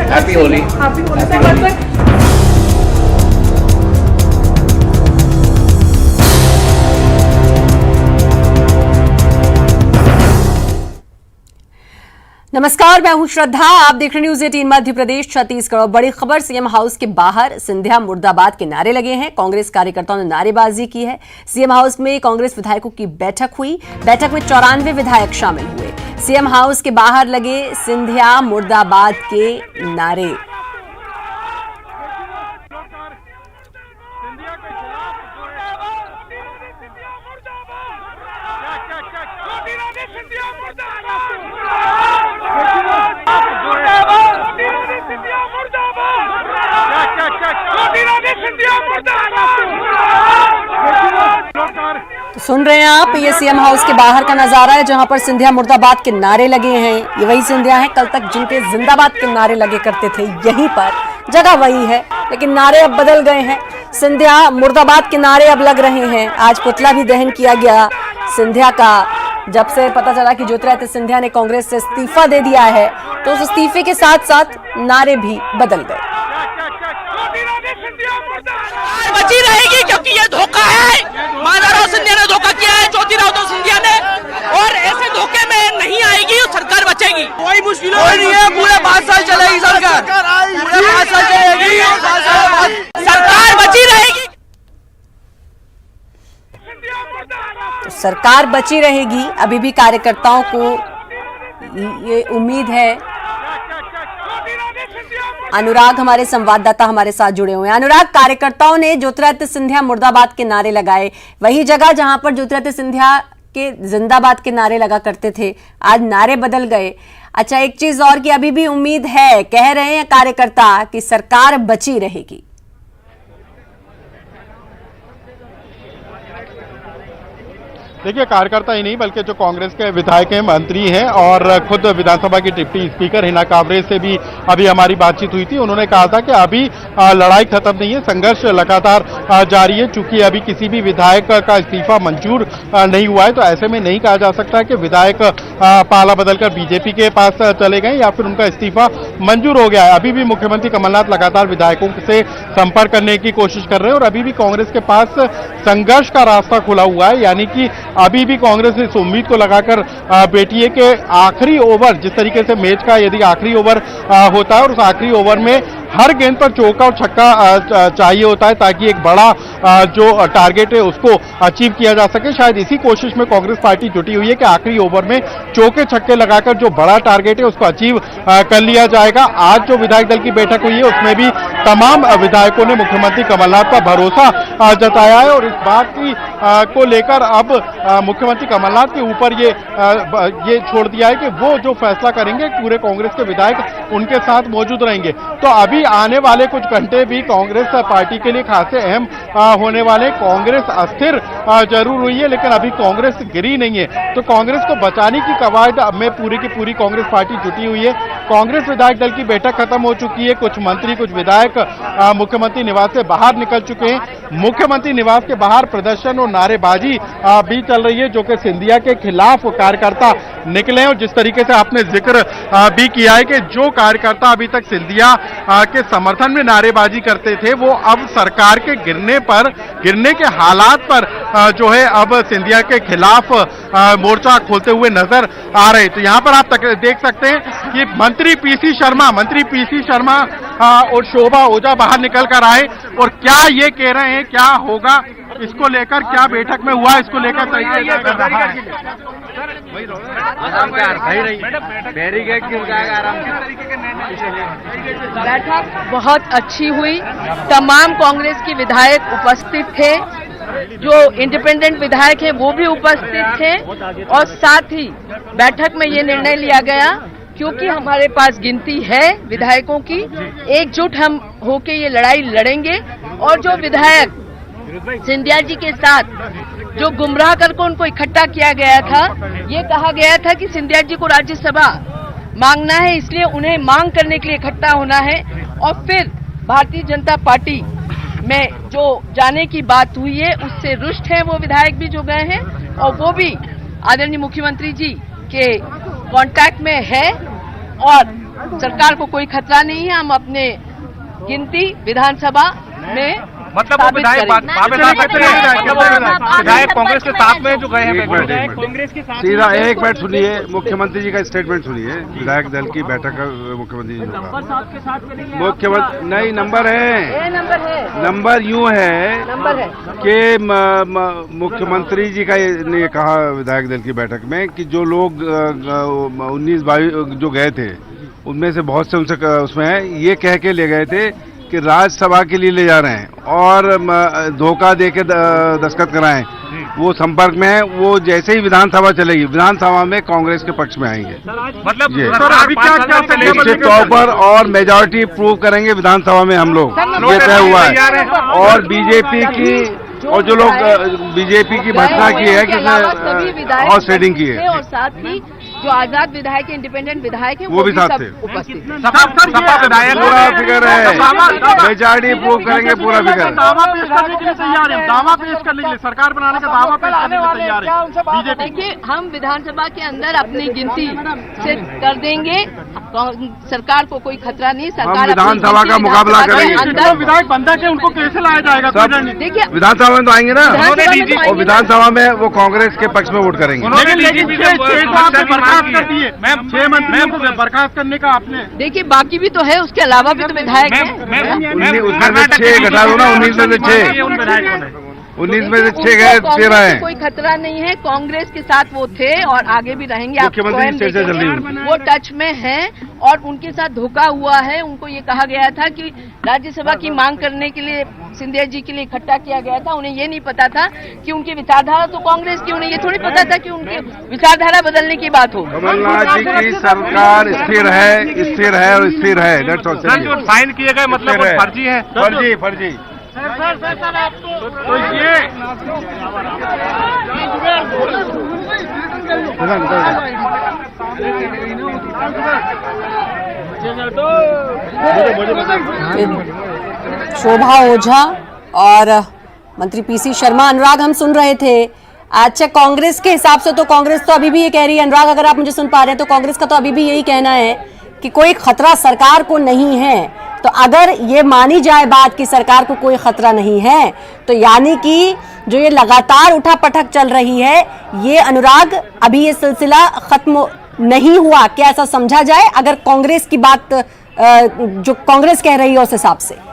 Happy Holi. नमस्कार, मैं हूं श्रद्धा। आप देख रहे न्यूज 18 मध्य प्रदेश छत्तीसगढ़। बड़ी खबर, सीएम हाउस के बाहर सिंधिया मुर्दाबाद के नारे लगे हैं। कांग्रेस कार्यकर्ताओं ने नारेबाजी की है। सीएम हाउस में कांग्रेस विधायकों की बैठक हुई। बैठक में 94 विधायक शामिल हुए। सीएम हाउस के बाहर लगे सिंधिया मुर्दाबाद के नारे। तो सुन रहे हैं आप, ये सीएम हाउस के बाहर का नजारा है जहां पर सिंधिया मुर्दाबाद के नारे लगे हैं। ये वही सिंधिया हैं कल तक जिनके जिंदाबाद के नारे लगे करते थे। यहीं पर जगह वही है, लेकिन नारे अब बदल गए हैं। सिंधिया मुर्दाबाद के नारे अब लग रहे हैं। आज पुतला भी दहन किया गया सिंधिया का। जब से पता चला कि ज्योतिरादित्य सिंधिया ने कांग्रेस से इस्तीफा दे दिया है, तो उस इस्तीफे के साथ साथ नारे भी बदल गए। बची रहेगी क्योंकि ये धोखा है। माधवराव सिंधिया ने धोखा किया है, ज्योतिरादित्य सिंधिया ने, और ऐसे धोखे में नहीं आएगी और सरकार बचेगी। कोई मुश्किल नहीं है, पूरे 5 साल चलेगी सरकार, पूरे 5 साल चलेगी, सरकार बची रहेगी। तो सरकार बची रहेगी, अभी भी कार्यकर्ताओं को ये उम्मीद है। अनुराग हमारे संवाददाता हमारे साथ जुड़े हुए हैं। अनुराग, कार्यकर्ताओं ने ज्योतिरादित्य सिंधिया मुर्दाबाद के नारे लगाए, वही जगह जहां पर ज्योतिरादित्य सिंधिया के जिंदाबाद के नारे लगा करते थे, आज नारे बदल गए। अच्छा, एक चीज और की अभी भी उम्मीद है, कह रहे हैं कार्यकर्ता कि सरकार बची रहेगी। देखिए, कार्यकर्ता ही नहीं बल्कि जो कांग्रेस के विधायक हैं, मंत्री हैं और खुद विधानसभा की डिप्टी स्पीकर हिना कांवरे से भी अभी हमारी बातचीत हुई थी। उन्होंने कहा था कि अभी लड़ाई खत्म नहीं है, संघर्ष लगातार जारी है। चूंकि अभी किसी भी विधायक का इस्तीफा मंजूर नहीं हुआ है, तो ऐसे में नहीं कहा जा सकता कि विधायक पाला बदलकर बीजेपी के पास चले गए या फिर उनका इस्तीफा मंजूर हो गया है। अभी भी मुख्यमंत्री कमलनाथ लगातार विधायकों से संपर्क करने की कोशिश कर रहे हैं और अभी भी कांग्रेस के पास संघर्ष का रास्ता खुला हुआ है। यानी कि अभी भी कांग्रेस इस उम्मीद को लगाकर बैठी है कि आखिरी ओवर, जिस तरीके से मैच का यदि आखिरी ओवर होता है और उस आखिरी ओवर में हर गेंद पर चौका और छक्का चाहिए होता है ताकि एक बड़ा जो टारगेट है उसको अचीव किया जा सके। शायद इसी कोशिश में कांग्रेस पार्टी जुटी हुई है कि आखिरी ओवर में चौके छक्के लगाकर जो बड़ा टारगेट है उसको अचीव कर लिया जाएगा। आज जो विधायक दल की बैठक हुई है उसमें भी तमाम विधायकों ने मुख्यमंत्री कमलनाथ पर भरोसा जताया है और इस बात की को लेकर अब मुख्यमंत्री कमलनाथ के ऊपर ये छोड़ दिया है कि वो जो फैसला करेंगे पूरे कांग्रेस के विधायक उनके साथ मौजूद रहेंगे। तो अभी आने वाले कुछ घंटे भी कांग्रेस पार्टी के लिए खासे अहम होने वाले। कांग्रेस अस्थिर जरूर हुई है लेकिन अभी कांग्रेस गिरी नहीं है, तो कांग्रेस को बचाने की कवायद में पूरी की पूरी कांग्रेस पार्टी जुटी हुई है। कांग्रेस विधायक दल की बैठक खत्म हो चुकी है। कुछ मंत्री, कुछ विधायक मुख्यमंत्री निवास से बाहर निकल चुके हैं। मुख्यमंत्री निवास के बाहर प्रदर्शन और नारेबाजी भी चल रही है, जो कि सिंधिया के खिलाफ कार्यकर्ता निकले हैं। और जिस तरीके से आपने जिक्र भी किया है कि जो कार्यकर्ता अभी तक सिंधिया के समर्थन में नारेबाजी करते थे, वो अब सरकार के गिरने के हालात पर जो है अब सिंधिया के खिलाफ मोर्चा खोलते हुए नजर आ रहे। तो यहां पर आप देख सकते हैं कि मंत्री पीसी शर्मा और शोभा ओझा बाहर निकल कर आए और क्या ये कह रहे हैं, क्या होगा इसको लेकर, क्या बैठक में हुआ इसको लेकर बैठक बहुत अच्छी हुई। तमाम कांग्रेस के विधायक उपस्थित थे, जो इंडिपेंडेंट विधायक हैं वो भी उपस्थित थे और साथ ही बैठक में ये निर्णय लिया गया क्योंकि हमारे पास गिनती है विधायकों की, एकजुट हम होके ये लड़ाई लड़ेंगे। और जो विधायक सिंधिया जी के साथ जो गुमराह करके उनको इकट्ठा किया गया था, ये कहा गया था कि सिंधिया जी को राज्यसभा मांगना है, इसलिए उन्हें मांग करने के लिए इकट्ठा होना है। और फिर भारतीय जनता पार्टी में जो जाने की बात हुई है उससे रुष्ट है वो विधायक भी जो गए हैं और वो भी आदरणीय मुख्यमंत्री जी के कांटेक्ट में है और सरकार को कोई खतरा नहीं है। हम अपने गिनती विधानसभा में मतलब वो विधायक वहाँ पे जा सकते हैं, विधायक कांग्रेस के साथ में जो गए हैं कांग्रेस के साथ। सीधा एक मिनट सुनिए, मुख्यमंत्री जी का स्टेटमेंट सुनिए। विधायक दल की बैठक मुख्यमंत्री जी ने मुख्यमंत्री नहीं नंबर है, नंबर यूं है कि मुख्यमंत्री जी का ने कहा विधायक दल की बैठक में कि जो लोग 19-22 जो गए थे उनमें से बहुत से उनसे उसमें है ये कह के ले गए थे कि राज्यसभा के लिए ले जा रहे हैं और धोखा दे के दस्तखत कराएं। वो संपर्क में है, वो जैसे ही विधानसभा चलेगी विधानसभा में कांग्रेस के पक्ष में आएंगे। मतलब निश्चित तौर पर और मेजॉरिटी प्रूव करेंगे विधानसभा में हम लोग, ये तय हुआ है। और बीजेपी की और जो लोग बीजेपी की भर्त्सना की है कि और शेडिंग की है और साथ ही जो आजाद विधायक इंडिपेंडेंट विधायक है वो भी साथ थे। उपस्थित सपा विधायक पूरा फिगर है, मेजॉरिटी प्रूव करेंगे पूरा फिगर। दावा पेश करने के लिए तैयार है, दावा पेश करने के लिए सरकार बनाने का दावा पेश करने के लिए तैयार है बीजेपी। देखिए हम विधानसभा के अंदर अपनी गिनती से कर देंगे, सरकार को कोई खतरा नहीं। सरकार विधानसभा का मुकाबला करेंगे। विधायक बंदा के उनको कैसे लाया जाएगा? देखिए विधानसभा में तो आएंगे ना, और विधानसभा में वो कांग्रेस के पक्ष में वोट करेंगे। बर्खास्त करने का आपने देखिए बाकी भी तो है, उसके अलावा भी तो विधायक है। उसमें से 6 घटा दो ना, 19 में से 6 19 में से 6 गए, 13 है। कोई खतरा नहीं है, कांग्रेस के साथ वो थे और आगे भी रहेंगे। मुख्यमंत्री चर्चा चल रही है, वो टच में हैं और उनके साथ धोखा हुआ है। उनको ये कहा गया था कि राज्यसभा की मांग करने के लिए सिंधिया जी के लिए इकट्ठा किया गया था। उन्हें ये नहीं पता था कि उनकी विचारधारा तो कांग्रेस की, उन्हें ये थोड़ी पता था कि उनकी विचारधारा बदलने की बात हो। कमलनाथ जी की सरकार स्थिर है और स्थिर है। जो साइन किए गए मतलब फर्जी है, फर्जी। तो ये शोभा ओझा और मंत्री पीसी शर्मा। अनुराग, हम सुन रहे थे। अच्छा, कांग्रेस के हिसाब से तो कांग्रेस तो अभी भी ये कह रही है, अनुराग अगर आप मुझे सुन पा रहे हैं, तो कांग्रेस का तो अभी भी यही कहना है कि कोई खतरा सरकार को नहीं है। तो अगर ये मानी जाए बात कि सरकार को कोई खतरा नहीं है, तो यानी कि जो ये लगातार उठापटक चल रही है, ये अनुराग अभी ये सिलसिला खत्म नहीं हुआ, क्या ऐसा समझा जाए अगर कांग्रेस की बात जो कांग्रेस कह रही है उस हिसाब से?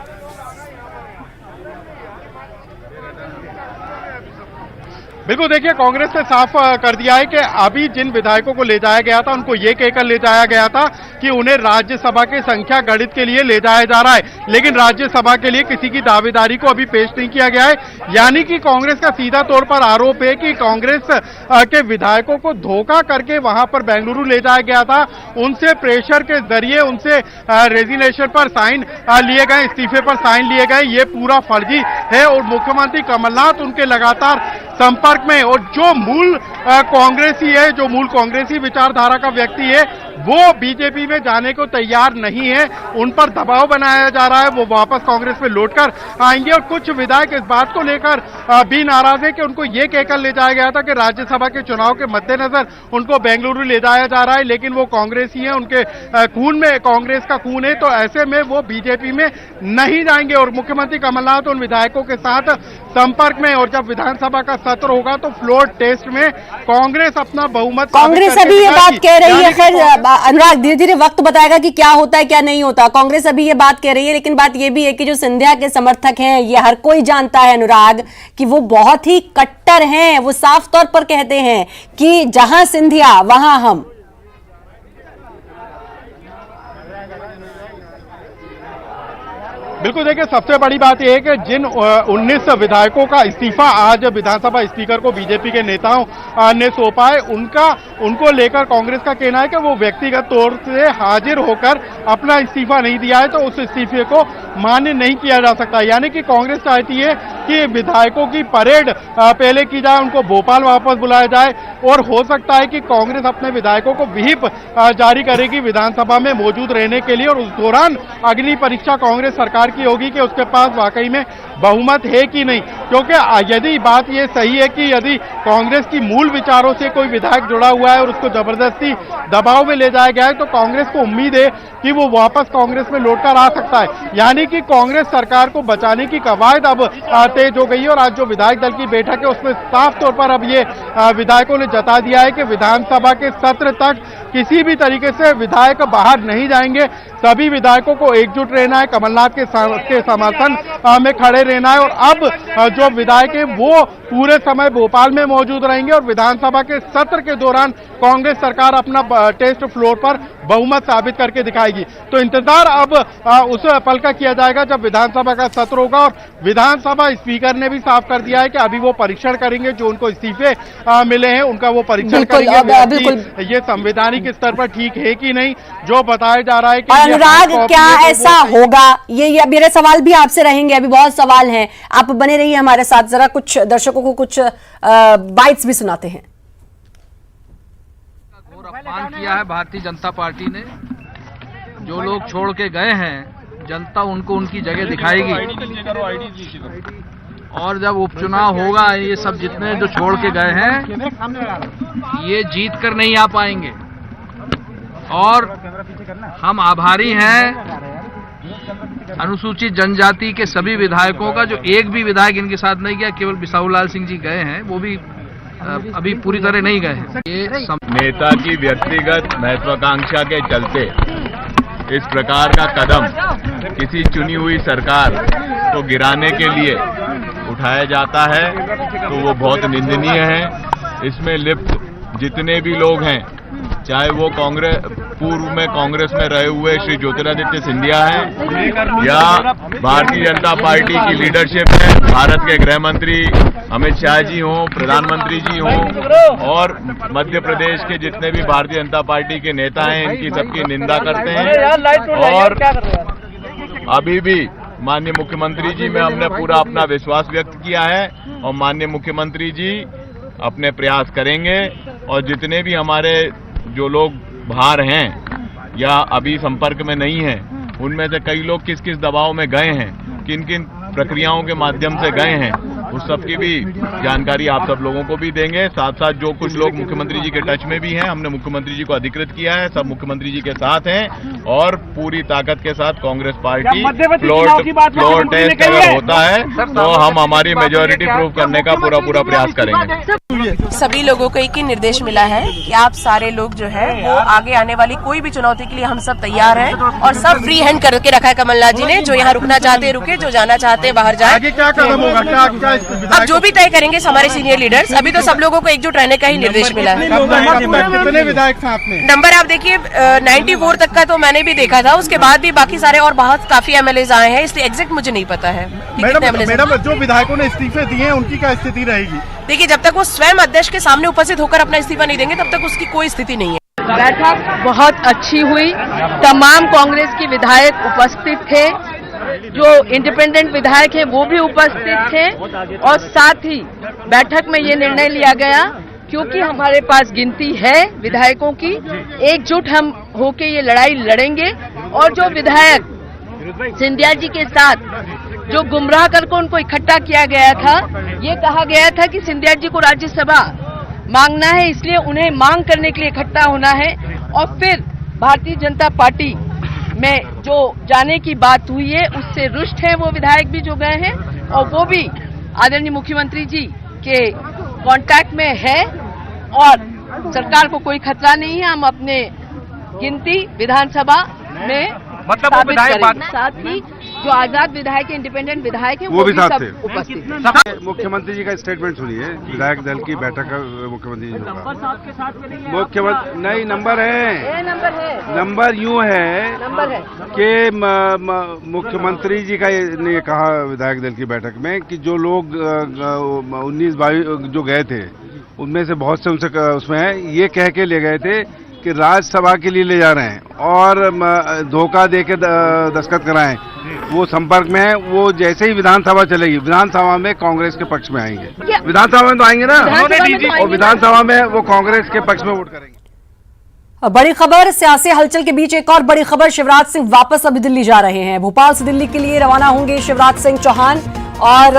बिल्कुल, देखिए कांग्रेस ने साफ कर दिया है कि अभी जिन विधायकों को ले जाया गया था उनको ये कहकर ले जाया गया था कि उन्हें राज्यसभा के संख्या गणित के लिए ले जाया जा रहा है, लेकिन राज्यसभा के लिए किसी की दावेदारी को अभी पेश नहीं किया गया है। यानी कि कांग्रेस का सीधा तौर पर आरोप है कि कांग्रेस के विधायकों को धोखा करके वहां पर बेंगलुरु ले जाया गया था, उनसे प्रेशर के जरिए उनसे रेजिग्नेशन पर साइन लिए गए, इस्तीफे पर साइन लिए गए। ये पूरा फर्जी है और मुख्यमंत्री कमलनाथ उनके लगातार संपर्क में, और जो मूल कांग्रेसी है, जो मूल कांग्रेसी विचारधारा का व्यक्ति है, वो बीजेपी में जाने को तैयार नहीं है। उन पर दबाव बनाया जा रहा है, वो वापस कांग्रेस में लौटकर आएंगे। और कुछ विधायक इस बात को लेकर भी नाराज है कि उनको ये कहकर ले जाया गया था कि राज्यसभा के चुनाव के मद्देनजर उनको बेंगलुरु ले जाया जा रहा है, लेकिन वो कांग्रेसी है, उनके खून में कांग्रेस का खून है, तो ऐसे में वो बीजेपी में नहीं जाएंगे। और मुख्यमंत्री कमलनाथ उन विधायकों के साथ संपर्क में, और जब विधानसभा का सत्र होगा तो फ्लोर टेस्ट में कांग्रेस अपना बहुमत, कांग्रेस अभी ये बात कह रही है। खैर अनुराग, धीरे धीरे वक्त बताएगा कि क्या होता है क्या नहीं होता। कांग्रेस अभी ये बात कह रही है, लेकिन बात ये भी है कि जो सिंधिया के समर्थक हैं, ये हर कोई जानता है अनुराग कि वो बहुत ही कट्टर हैं। वो साफ तौर पर कहते हैं कि जहां सिंधिया वहां हम। बिल्कुल, देखिए सबसे बड़ी बात यह है कि जिन 19 विधायकों का इस्तीफा आज विधानसभा स्पीकर को बीजेपी के नेताओं ने सौंपा है, उनको लेकर कांग्रेस का कहना है कि वो व्यक्तिगत तौर से हाजिर होकर अपना इस्तीफा नहीं दिया है, तो उस इस्तीफे को मान्य नहीं किया जा सकता। यानी कि कांग्रेस चाहती है कि विधायकों की परेड पहले की जाए, उनको भोपाल वापस बुलाया जाए, और हो सकता है कि कांग्रेस अपने विधायकों को व्हिप जारी करेगी विधानसभा में मौजूद रहने के लिए, और उस दौरान अग्नि परीक्षा कांग्रेस सरकार की होगी कि उसके पास वाकई में बहुमत है कि नहीं, क्योंकि यदि बात ये सही है कि यदि कांग्रेस की मूल विचारों से कोई विधायक जुड़ा हुआ है और उसको जबरदस्ती दबाव में ले जाया गया है, तो कांग्रेस को उम्मीद है कि वो वापस कांग्रेस में लौटकर आ सकता है। यानी कि कांग्रेस सरकार को बचाने की कवायद अब तेज हो गई है और आज जो विधायक दल की बैठक है उसमें साफ तौर पर अब ये विधायकों ने जता दिया है कि विधानसभा के सत्र तक किसी भी तरीके से विधायक बाहर नहीं जाएंगे। सभी विधायकों को एकजुट रहना है, कमलनाथ के समर्थन में खड़े रहना है और अब जो विधायक है वो पूरे समय भोपाल में मौजूद रहेंगे और विधानसभा के सत्र के दौरान कांग्रेस सरकार अपना टेस्ट फ्लोर पर बहुमत साबित करके दिखाएगी। तो इंतजार अब उस पल का किया जाएगा जब विधानसभा का सत्र होगा और विधानसभा स्पीकर ने भी साफ कर दिया है कि अभी वो परीक्षण करेंगे, जो उनको इस्तीफे मिले हैं उनका वो परीक्षण करेंगे ये संवैधानिक स्तर पर ठीक है कि नहीं, जो बताया जा रहा है कि अनुराग क्या ऐसा होगा, ये मेरे सवाल भी आपसे रहेंगे, अभी बहुत सवाल हैं, आप बने रहिए हमारे साथ, जरा कुछ दर्शकों को कुछ बाइट्स भी सुनाते हैं। अपमान किया है भारतीय जनता पार्टी ने, जो लोग छोड़ के गए हैं जनता उनको उनकी जगह दिखाएगी और जब उपचुनाव होगा ये सब जितने जो छोड़ के गए हैं ये जीत कर नहीं आ पाएंगे और हम आभारी हैं अनुसूचित जनजाति के सभी विधायकों का, जो एक भी विधायक इनके साथ नहीं गया, केवल बिसाहू लाल सिंह जी गए हैं, वो भी अभी पूरी तरह नहीं गए हैं। ये नेता की व्यक्तिगत महत्वाकांक्षा के चलते इस प्रकार का कदम किसी चुनी हुई सरकार को गिराने के लिए उठाया जाता है तो वो बहुत निंदनीय है। इसमें लिप्त जितने भी लोग हैं, चाहे वो पूर्व में कांग्रेस में रहे हुए श्री ज्योतिरादित्य सिंधिया हैं या भारतीय जनता पार्टी की लीडरशिप में भारत के गृह मंत्री अमित शाह जी हों, प्रधानमंत्री जी हों और मध्य प्रदेश के जितने भी भारतीय जनता पार्टी के नेता हैं, इनकी सबकी निंदा करते हैं। और अभी भी माननीय मुख्यमंत्री जी में हमने पूरा अपना विश्वास व्यक्त किया है और माननीय मुख्यमंत्री जी अपने प्रयास करेंगे और जितने भी हमारे जो लोग बाहर हैं या अभी संपर्क में नहीं हैं, उनमें से कई लोग किस किस दबाव में गए हैं, किन किन प्रक्रियाओं के माध्यम से गए हैं, उस सब की भी जानकारी आप सब लोगों को भी देंगे। साथ साथ जो कुछ लोग मुख्यमंत्री जी के टच में भी हैं, हमने मुख्यमंत्री जी को अधिकृत किया है, सब मुख्यमंत्री जी के साथ हैं और पूरी ताकत के साथ कांग्रेस पार्टी फ्लोर टेस्ट अगर होता है तो हम हमारी मेजोरिटी प्रूव करने का पूरा प्रयास करेंगे। सभी लोगों को एक ही निर्देश मिला है कि आप सारे लोग जो है वो आगे आने वाली कोई भी चुनौती के लिए हम सब तैयार हैं और सब फ्री हैंड करके रखा है कमलनाथ जी ने। जो यहाँ रुकना चाहते हैं रुके, जो जाना चाहते हैं बाहर जाए। आगे क्या कदम होगा, क्या अब जो भी तय करेंगे हमारे सीनियर लीडर्स। अभी तो सब लोगों को एकजुट रहने का ही निर्देश मिला है। कितने विधायक साथ में? नंबर आप देखिए 94 तक का तो मैंने भी देखा था, उसके बाद भी बाकी सारे और बहुत काफी एमएलए आए हैं, इसलिए एग्जैक्ट मुझे नहीं पता है। मैडम जो विधायकों ने इस्तीफे दिए हैं उनकी क्या स्थिति रहेगी? देखिए जब तक वो स्वयं अध्यक्ष के सामने उपस्थित होकर अपना इस्तीफा नहीं देंगे तब तक उसकी कोई स्थिति नहीं है। बैठक बहुत अच्छी हुई, तमाम कांग्रेस के विधायक उपस्थित थे, जो इंडिपेंडेंट विधायक हैं वो भी उपस्थित थे और साथ ही बैठक में ये निर्णय लिया गया क्योंकि हमारे पास गिनती है विधायकों की, एकजुट हम होके ये लड़ाई लड़ेंगे और जो विधायक सिंधिया जी के साथ जो गुमराह करके उनको इकट्ठा किया गया था, ये कहा गया था कि सिंधिया जी को राज्यसभा मांगना है, इसलिए उन्हें मांग करने के लिए इकट्ठा होना है और फिर भारतीय जनता पार्टी में जो जाने की बात हुई है उससे रुष्ट है वो विधायक भी जो गए हैं और वो भी आदरणीय मुख्यमंत्री जी के कांटेक्ट में है और सरकार को कोई खतरा नहीं है। हम अपने गिनती विधानसभा में मतलब वो विधायक साथ ही जो आजाद विधायक इंडिपेंडेंट विधायक हैं वो भी साथ थे। उपस्थित। मुख्यमंत्री जी का स्टेटमेंट सुनिए, विधायक दल की बैठक का मुख्यमंत्री जी होगा। मुख्यमंत्री नहीं, नंबर है, नंबर यूं है कि मुख्यमंत्री जी का ने कहा विधायक दल की बैठक में कि जो लोग 19-22 जो गए थे उनमें से बहुत से उनसे उसमें है, ये कह के ले गए थे कि राज्यसभा के लिए ले जा रहे हैं और धोखा देके दस्तखत कराएं। वो संपर्क में है, वो जैसे ही विधानसभा चलेगी विधानसभा में कांग्रेस के पक्ष में आएंगे। विधानसभा में तो आएंगे ना, और विधानसभा में वो कांग्रेस के पक्ष में वोट करेंगे। बड़ी खबर, सियासी हलचल के बीच एक और बड़ी खबर, शिवराज सिंह वापस अभी दिल्ली जा रहे हैं। भोपाल से दिल्ली के लिए रवाना होंगे शिवराज सिंह चौहान और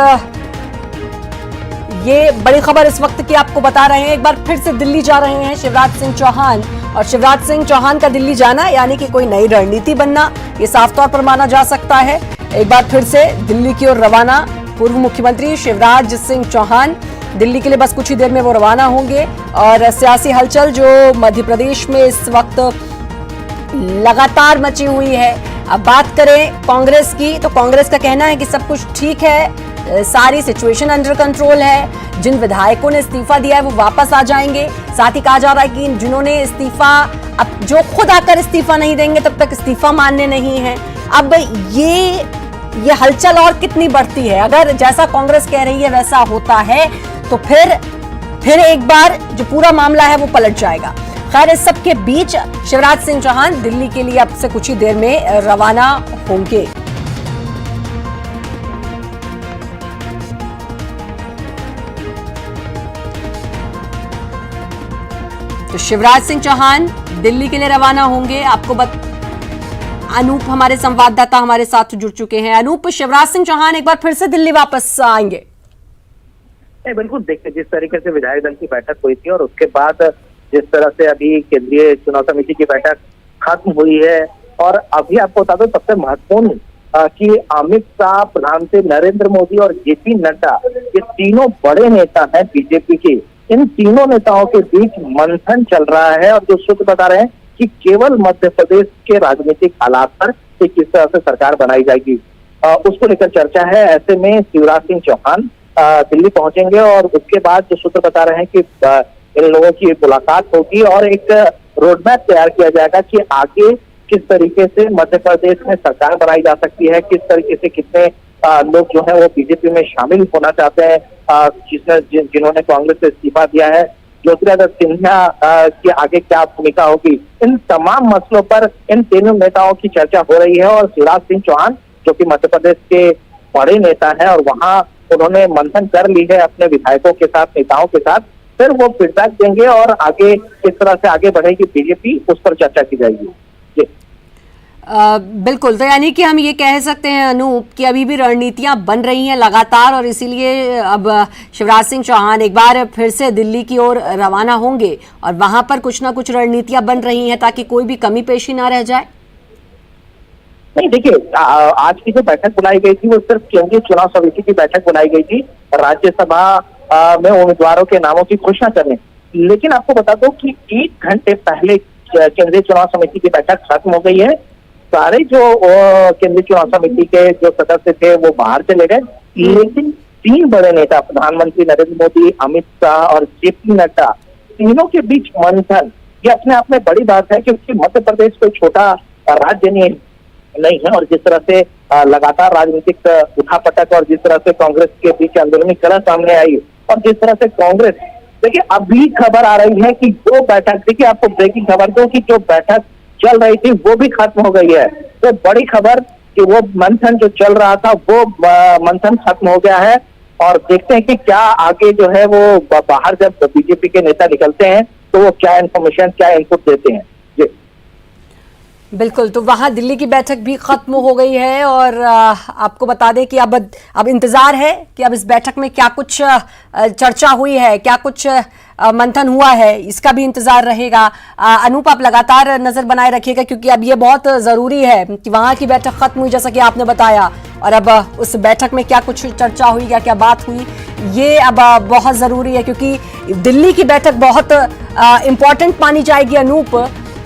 ये बड़ी खबर इस वक्त की आपको बता रहे हैं। एक बार फिर से दिल्ली जा रहे हैं शिवराज सिंह चौहान और शिवराज सिंह चौहान का दिल्ली जाना यानी कि कोई नई रणनीति बनना, ये साफ तौर पर माना जा सकता है। एक बार फिर से दिल्ली की ओर रवाना पूर्व मुख्यमंत्री शिवराज सिंह चौहान, दिल्ली के लिए बस कुछ ही देर में वो रवाना होंगे। और सियासी हलचल जो मध्य प्रदेश में इस वक्त लगातार मची हुई है। अब बात करें कांग्रेस की, तो कांग्रेस का कहना है कि सब कुछ ठीक है, सारी सिचुएशन अंडर कंट्रोल है। जिन विधायकों ने इस्तीफा दिया है वो वापस आ जाएंगे। साथ ही कहा जा रहा है कि जिन्होंने इस्तीफा, अब जो खुद आकर इस्तीफा नहीं देंगे तब तक इस्तीफा मानने नहीं है। अब ये हलचल और कितनी बढ़ती है, अगर जैसा कांग्रेस कह रही है वैसा होता है तो फिर एक बार जो पूरा मामला है वो पलट जाएगा। खैर, इस सब के बीच शिवराज सिंह चौहान दिल्ली के लिए अब से कुछ ही देर में रवाना होंगे। तो शिवराज सिंह चौहान दिल्ली के लिए रवाना होंगे। आपको अनूप हमारे संवाददाता हमारे साथ जुड़ चुके हैं। अनूप, शिवराज सिंह चौहान एक बार फिर से दिल्ली वापस आएंगे? बिल्कुल, देखिए जिस तरीके से विधायक दल की बैठक हुई थी और उसके बाद जिस तरह से अभी केंद्रीय चुनाव समिति की बैठक खत्म हुई है और अभी आपको बता दो सबसे महत्वपूर्ण कि अमित शाह, प्रधानमंत्री नरेंद्र मोदी और जेपी नड्डा, ये तीनों बड़े नेता हैं बीजेपी के। इन तीनों नेताओं के बीच मंथन चल रहा है और जो सूत्र बता रहे हैं कि केवल मध्य प्रदेश के राजनीतिक हालात पर किस तरह से सरकार बनाई जाएगी उसको लेकर चर्चा है। ऐसे में शिवराज सिंह चौहान दिल्ली पहुंचेंगे और उसके बाद जो सूत्र बता रहे हैं कि इन लोगों की मुलाकात होगी और एक रोड मैप तैयार किया जाएगा कि आगे किस तरीके से मध्य प्रदेश में सरकार बनाई जा सकती है, किस तरीके से कितने लोग जो है वो बीजेपी में शामिल होना चाहते हैं, जिन्होंने कांग्रेस से इस्तीफा दिया है, ज्योतिरादित्य सिंधिया की आगे क्या भूमिका होगी। इन तमाम मसलों पर इन तीनों नेताओं की चर्चा हो रही है और शिवराज सिंह चौहान जो कि मध्य प्रदेश के बड़े नेता है और वहां उन्होंने मंथन कर ली है अपने विधायकों के साथ, नेताओं के साथ, फिर वो फीडबैक देंगे और आगे किस तरह से आगे बढ़ेगी बीजेपी उस पर चर्चा की जाएगी। बिल्कुल, तो यानी कि हम ये कह सकते हैं अनूप कि अभी भी रणनीतियां बन रही हैं लगातार और इसीलिए अब शिवराज सिंह चौहान एक बार फिर से दिल्ली की ओर रवाना होंगे और वहां पर कुछ ना कुछ रणनीतियां बन रही हैं ताकि कोई भी कमी पेशी ना रह जाए। नहीं, देखिए आज की जो बैठक बुलाई गई थी वो सिर्फ केंद्रीय चुनाव समिति की बैठक बुलाई गई थी, राज्यसभा में उम्मीदवारों के नामों की घोषणा करने। लेकिन आपको बता दो कि 1 घंटे पहले केंद्रीय चुनाव समिति की बैठक खत्म हो गई है। सारे जो केंद्रीय चुनाव समिति के जो सदस्य थे वो बाहर चले गए, लेकिन 3 बड़े नेता प्रधानमंत्री नरेंद्र मोदी, अमित शाह और जेपी नड्डा, तीनों के बीच मंथन, ये अपने आप में बड़ी बात है क्योंकि मध्य प्रदेश कोई छोटा राज्य नहीं है और जिस तरह से लगातार राजनीतिक उठापटक और जिस तरह से कांग्रेस के बीच अंदरूनी कलह सामने आई और जिस तरह से कांग्रेस, देखिए अभी खबर आ रही है कि जो बैठक, देखिए आपको ब्रेकिंग खबर दो कि जो बैठक चल रही थी वो भी खत्म हो गई है। तो बड़ी खबर कि वो मंथन जो चल रहा था वो मंथन खत्म हो गया है और देखते हैं कि क्या आगे जो है वो बाहर जब बीजेपी के नेता निकलते हैं तो वो क्या इन्फॉर्मेशन, क्या इनपुट देते हैं। बिल्कुल, तो वहां दिल्ली की बैठक भी खत्म हो गई है और आपको बता दें कि अब इंतजार है कि अब इस बैठक में क्या कुछ चर्चा हुई है, क्या कुछ मंथन हुआ है, इसका भी इंतजार रहेगा। अनूप, आप लगातार नजर बनाए रखिएगा क्योंकि अब ये बहुत जरूरी है कि वहां की बैठक खत्म हुई जैसा कि आपने बताया और अब उस बैठक में क्या कुछ चर्चा हुई, क्या क्या बात हुई, ये अब बहुत जरूरी है क्योंकि दिल्ली की बैठक बहुत इंपॉर्टेंट मानी जाएगी अनूप,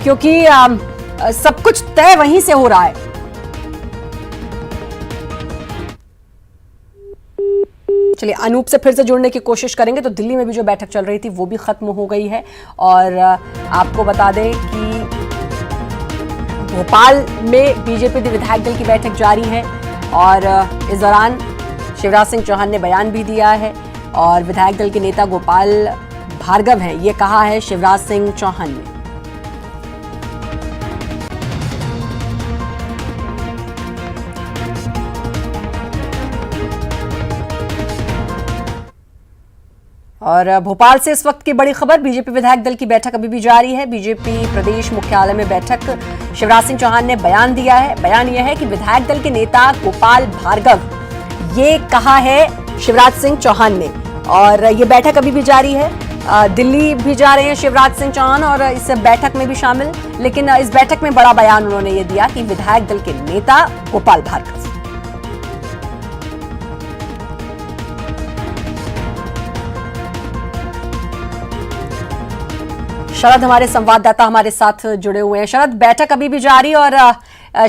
क्योंकि सब कुछ तय वहीं से हो रहा है। चलिए अनूप से फिर से जुड़ने की कोशिश करेंगे। तो दिल्ली में भी जो बैठक चल रही थी वो भी खत्म हो गई है और आपको बता दें कि भोपाल में बीजेपी विधायक दल की बैठक जारी है और इस दौरान शिवराज सिंह चौहान ने बयान भी दिया है और विधायक दल के नेता गोपाल भार्गव हैं, ये कहा है शिवराज सिंह चौहान ने। और भोपाल से इस वक्त की बड़ी खबर, बीजेपी विधायक दल की बैठक अभी भी जारी है। बीजेपी प्रदेश मुख्यालय में बैठक, शिवराज सिंह चौहान ने बयान दिया है। बयान यह है कि विधायक दल के नेता गोपाल भार्गव, ये कहा है शिवराज सिंह चौहान ने, और ये बैठक अभी भी जारी है। दिल्ली भी जा रहे हैं शिवराज सिंह चौहान और इस बैठक में भी शामिल, लेकिन इस बैठक में बड़ा बयान उन्होंने ये दिया कि विधायक दल के नेता गोपाल भार्गव। शरद हमारे संवाददाता हमारे साथ जुड़े हुए हैं। शरद, बैठक अभी भी जारी और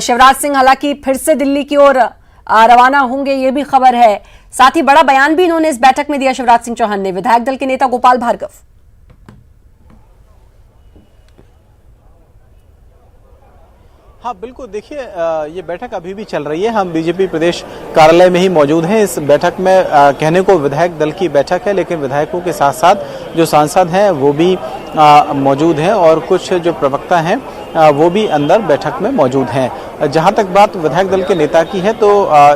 शिवराज सिंह हालांकि फिर से दिल्ली की ओर रवाना होंगे, ये भी खबर है। साथ ही बड़ा बयान भी इन्होंने इस बैठक में दिया शिवराज सिंह चौहान ने, विधायक दल के नेता गोपाल भार्गव। हाँ बिल्कुल, देखिए ये बैठक अभी भी चल रही है। हम बीजेपी प्रदेश कार्यालय में ही मौजूद हैं। इस बैठक में कहने को विधायक दल की बैठक है, लेकिन विधायकों के साथ साथ जो सांसद हैं वो भी मौजूद हैं और कुछ जो प्रवक्ता हैं वो भी अंदर बैठक में मौजूद हैं। जहां तक बात विधायक दल के नेता की है तो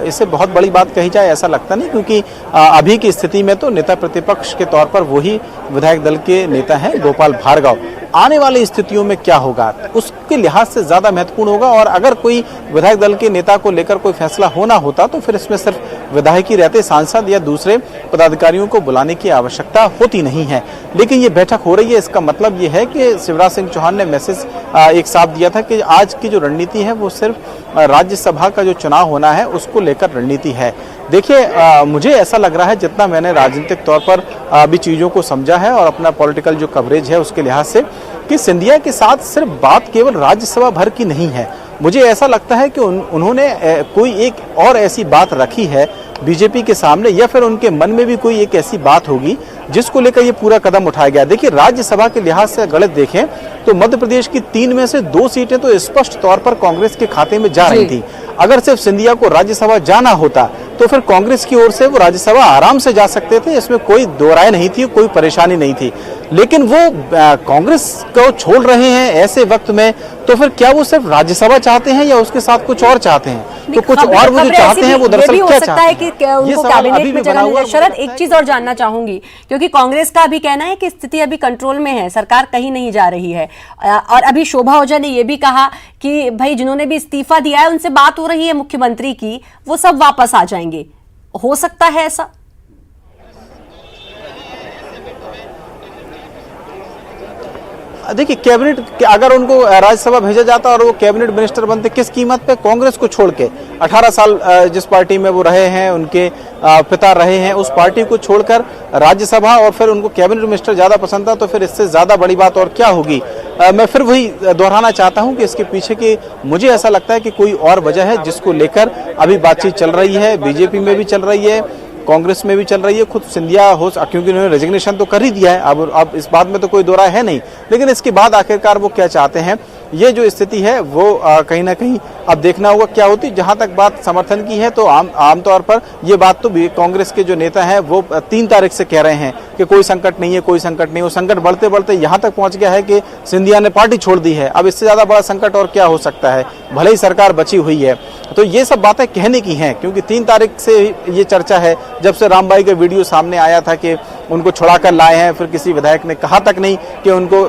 इससे बहुत बड़ी बात कही जाए ऐसा लगता नहीं, क्योंकि अभी की स्थिति में तो नेता प्रतिपक्ष के तौर पर वही विधायक दल के नेता हैं गोपाल भार्गव। आने वाली स्थितियों में क्या होगा उसके लिहाज से ज्यादा महत्वपूर्ण होगा, और अगर कोई विधायक दल के नेता को लेकर कोई फैसला होना होता तो फिर इसमें सिर्फ विधायक ही रहते, सांसद या दूसरे पदाधिकारियों को बुलाने की आवश्यकता होती नहीं है। लेकिन ये बैठक हो रही है, इसका मतलब ये है कि शिवराज सिंह चौहान ने मैसेज एक साफ दिया था कि आज की जो रणनीति है वो सिर्फ राज्यसभा का जो चुनाव होना है उसको लेकर रणनीति है। देखिए मुझे ऐसा लग रहा है, जितना मैंने राजनीतिक तौर पर अभी चीज़ों को समझा है और अपना पॉलिटिकल जो कवरेज है उसके लिहाज से, कि सिंधिया के साथ सिर्फ बात केवल राज्यसभा भर की नहीं है। मुझे ऐसा लगता है कि उन्होंने कोई एक और ऐसी बात रखी है बीजेपी के सामने, या फिर उनके मन में भी कोई एक ऐसी बात होगी जिसको लेकर ये पूरा कदम उठाया गया। देखिए राज्यसभा के लिहाज से गलत देखें तो मध्य प्रदेश की 3 में से 2 सीटें तो स्पष्ट तौर पर कांग्रेस के खाते में जा रही थी। अगर सिर्फ सिंधिया को राज्यसभा जाना होता तो फिर कांग्रेस की ओर से वो राज्यसभा आराम से जा सकते थे, इसमें कोई दो राय नहीं थी, कोई परेशानी नहीं थी। लेकिन वो कांग्रेस को छोड़ रहे हैं ऐसे वक्त में, तो फिर क्या वो सिर्फ राज्यसभा चाहते हैं या उसके साथ कुछ और चाहते हैं? तो कुछ और वो जो चाहते हैं वो दरअसल क्या चाहते हैं? कि उनको कैबिनेट में जगह मिले। शरद, एक चीज और जानना चाहूंगी, क्योंकि कांग्रेस का अभी कहना है कि स्थिति अभी कंट्रोल में है, सरकार कहीं नहीं जा रही है, और अभी शोभा ओझा ने यह भी कहा कि भाई जिन्होंने भी इस्तीफा दिया है उनसे बात हो रही है मुख्यमंत्री की, वो सब वापस आ जाएंगे। हो सकता है ऐसा? देखिए कैबिनेट अगर उनको राज्यसभा भेजा जाता और वो कैबिनेट मिनिस्टर बनते, किस कीमत पे? कांग्रेस को छोड़ के 18 साल जिस पार्टी में वो रहे हैं, उनके पिता रहे हैं, उस पार्टी को छोड़कर राज्यसभा और फिर उनको कैबिनेट मिनिस्टर ज्यादा पसंद था, तो फिर इससे ज्यादा बड़ी बात और क्या होगी? मैं फिर वही दोहराना चाहता हूं कि इसके पीछे की मुझे ऐसा लगता है कि कोई और वजह है जिसको लेकर अभी बातचीत चल रही है। बीजेपी में भी चल रही है, कांग्रेस में भी चल रही है, खुद सिंधिया हो, क्योंकि उन्होंने रेजिग्नेशन तो कर ही दिया है, अब इस बात में तो कोई दो राय है नहीं। लेकिन इसके बाद आखिरकार वो क्या चाहते हैं, ये जो स्थिति है वो कहीं ना कहीं अब देखना होगा क्या होती। जहां तक बात समर्थन की है तो आमतौर पर ये बात तो कांग्रेस के जो नेता हैं वो 3 तारीख से कह रहे हैं कि कोई संकट नहीं है, कोई संकट नहीं। वो संकट बढ़ते बढ़ते यहाँ तक पहुंच गया है कि सिंधिया ने पार्टी छोड़ दी है। अब इससे ज्यादा बड़ा संकट और क्या हो सकता है, भले ही सरकार बची हुई है। तो ये सब बातें कहने की हैं, क्योंकि 3 तारीख से ये चर्चा है, जब से रामबाई का वीडियो सामने आया था कि उनको छुड़ा कर लाए हैं, फिर किसी विधायक ने कहा तक नहीं कि उनको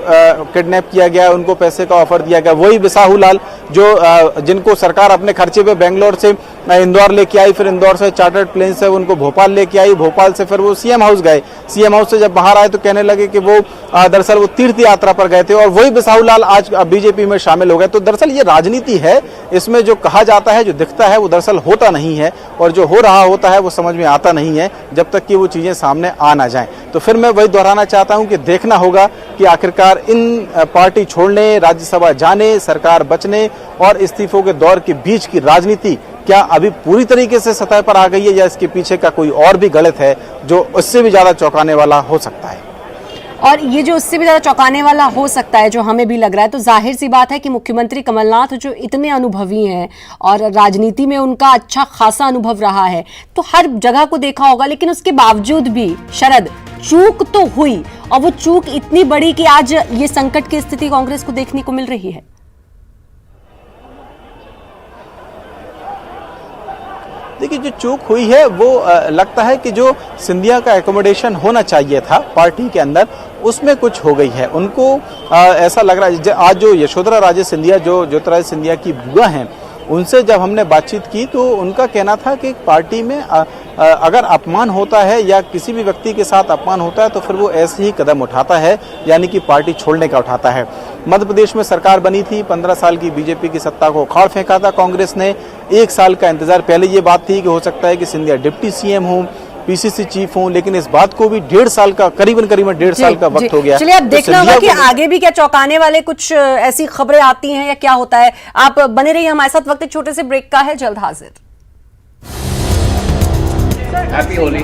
किडनैप किया गया, उनको पैसे का ऑफर दिया गया। वही बिसाहू लाल जो जिनको सरकार अपने खर्चे पे बेंगलोर से इंदौर लेके आई, फिर इंदौर से चार्टर्ड प्लेन से उनको भोपाल लेके आई, भोपाल से फिर वो सीएम हाउस गए, सीएम हाउस से जब बाहर आए तो कहने लगे कि वो दरअसल वो तीर्थ यात्रा पर गए थे, और वही बिसाहू लाल आज बीजेपी में शामिल हो गए। तो दरअसल ये राजनीति है, इसमें जो कहा जाता है, जो दिखता है वो दरअसल होता नहीं है, और जो हो रहा होता है वो समझ में आता नहीं है जब तक कि वो चीजें सामने आ ना जाए। तो फिर मैं वही दोहराना चाहता हूं कि देखना होगा कि आखिरकार इन पार्टी छोड़ने, राज्यसभा जाने, सरकार बचने और इस्तीफों के दौर के बीच की राजनीति क्या अभी पूरी तरीके से सतह पर आ गई है, या इसके पीछे का कोई और भी गलत है जो उससे भी ज्यादा चौंकाने वाला हो सकता है? और ये जो उससे भी ज्यादा चौंकाने वाला हो सकता है, जो हमें भी लग रहा है, तो जाहिर सी बात है कि मुख्यमंत्री कमलनाथ जो इतने अनुभवी हैं और राजनीति में उनका अच्छा खासा अनुभव रहा है, तो हर जगह को देखा होगा। लेकिन उसके बावजूद भी शरद चूक तो हुई, और वो चूक इतनी बड़ी कि आज ये संकट की स्थिति कांग्रेस को देखने को मिल रही है। देखिए जो चूक हुई है वो लगता है कि जो सिंधिया का एकोमोडेशन होना चाहिए था पार्टी के अंदर उसमें कुछ हो गई है। उनको ऐसा लग रहा है, आज जो यशोधरा राजे सिंधिया जो ज्योतिरादित्य सिंधिया की बुआ हैं, उनसे जब हमने बातचीत की तो उनका कहना था कि पार्टी में अगर अपमान होता है या किसी भी व्यक्ति के साथ अपमान होता है तो फिर वो ऐसे ही कदम उठाता है, यानी कि पार्टी छोड़ने का उठाता है। मध्य प्रदेश में सरकार बनी थी, 15 साल की बीजेपी की सत्ता को उखाड़ फेंका था कांग्रेस ने। 1 साल का इंतजार, पहले ये बात थी कि हो सकता है कि सिंधिया डिप्टी सीएम हो, पीसीसी चीफ हूं, लेकिन इस बात को भी 1.5 साल का करीबन 1.5 साल का वक्त हो गया। चलिए अब देखना होगा कि आगे भी क्या चौंकाने वाले कुछ ऐसी खबरें आती हैं या क्या होता है। आप बने रहिए हमारे साथ, वक्त एक छोटे से ब्रेक का है, जल्द हाजिर। हैप्पी होली।